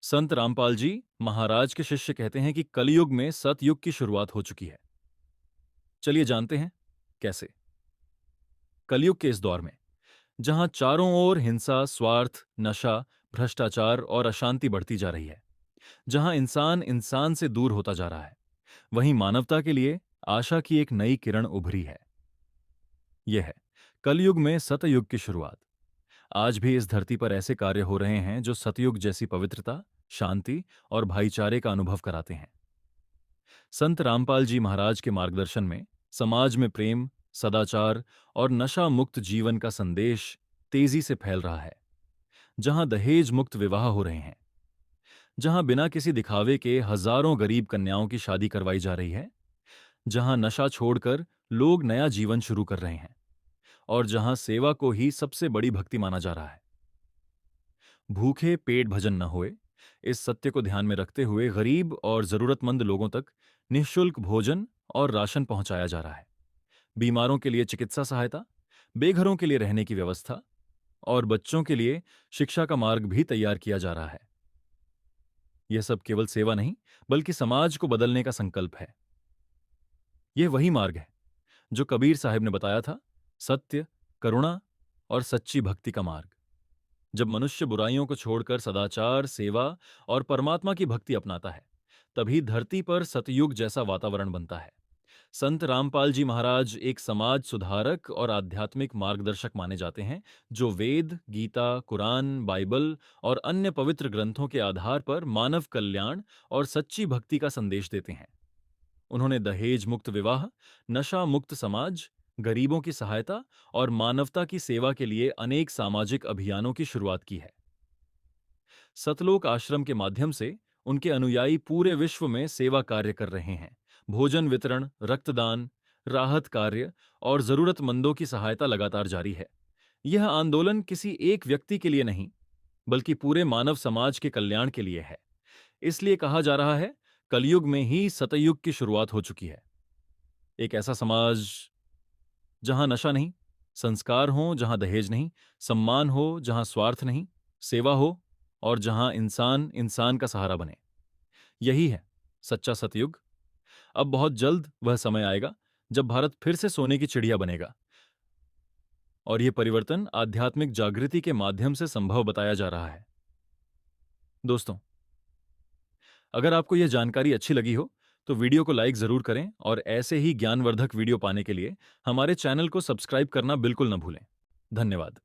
संत रामपाल जी महाराज के शिष्य कहते हैं कि कलयुग में सतयुग की शुरुआत हो चुकी है। चलिए जानते हैं कैसे। कलयुग के इस दौर में जहां चारों ओर हिंसा, स्वार्थ, नशा, भ्रष्टाचार और अशांति बढ़ती जा रही है, जहां इंसान इंसान से दूर होता जा रहा है, वहीं मानवता के लिए आशा की एक नई किरण उभरी है। यह है कलयुग में सतयुग की शुरुआत। आज भी इस धरती पर ऐसे कार्य हो रहे हैं जो सतयुग जैसी पवित्रता, शांति और भाईचारे का अनुभव कराते हैं। संत रामपाल जी महाराज के मार्गदर्शन में समाज में प्रेम, सदाचार और नशा मुक्त जीवन का संदेश तेजी से फैल रहा है। जहां दहेज मुक्त विवाह हो रहे हैं, जहां बिना किसी दिखावे के हजारों गरीब कन्याओं की शादी करवाई जा रही है, जहां नशा छोड़कर लोग नया जीवन शुरू कर रहे हैं और जहां सेवा को ही सबसे बड़ी भक्ति माना जा रहा है। भूखे पेट भजन न होए, इस सत्य को ध्यान में रखते हुए गरीब और जरूरतमंद लोगों तक निःशुल्क भोजन और राशन पहुंचाया जा रहा है। बीमारों के लिए चिकित्सा सहायता, बेघरों के लिए रहने की व्यवस्था और बच्चों के लिए शिक्षा का मार्ग भी तैयार किया जा रहा है। यह सब केवल सेवा नहीं, बल्कि समाज को बदलने का संकल्प है। यह वही मार्ग है जो कबीर साहब ने बताया था, सत्य, करुणा और सच्ची भक्ति का मार्ग। जब मनुष्य बुराइयों को छोड़कर सदाचार, सेवा और परमात्मा की भक्ति अपनाता है, तभी धरती पर सतयुग जैसा वातावरण बनता है। संत रामपाल जी महाराज एक समाज सुधारक और आध्यात्मिक मार्गदर्शक माने जाते हैं, जो वेद, गीता, कुरान, बाइबल और अन्य पवित्र ग्रंथों के आधार पर मानव कल्याण और सच्ची भक्ति का संदेश देते हैं। उन्होंने दहेज मुक्त विवाह, नशा मुक्त समाज, गरीबों की सहायता और मानवता की सेवा के लिए अनेक सामाजिक अभियानों की शुरुआत की है। सतलोक आश्रम के माध्यम से उनके अनुयायी पूरे विश्व में सेवा कार्य कर रहे हैं। भोजन वितरण, रक्तदान, राहत कार्य और जरूरतमंदों की सहायता लगातार जारी है। यह आंदोलन किसी एक व्यक्ति के लिए नहीं, बल्कि पूरे मानव समाज के कल्याण के लिए है। इसलिए कहा जा रहा है, कलयुग में ही सतयुग की शुरुआत हो चुकी है। एक ऐसा समाज जहां नशा नहीं, संस्कार हो जहां दहेज नहीं, सम्मान हो जहां स्वार्थ नहीं, सेवा हो और जहां इंसान इंसान का सहारा बने। यही है सच्चा सतयुग। अब बहुत जल्द वह समय आएगा जब भारत फिर से सोने की चिड़िया बनेगा, और यह परिवर्तन आध्यात्मिक जागृति के माध्यम से संभव बताया जा रहा है। दोस्तों, अगर आपको यह जानकारी अच्छी लगी हो तो वीडियो को लाइक जरूर करें और ऐसे ही ज्ञानवर्धक वीडियो पाने के लिए हमारे चैनल को सब्सक्राइब करना बिल्कुल न भूलें। धन्यवाद।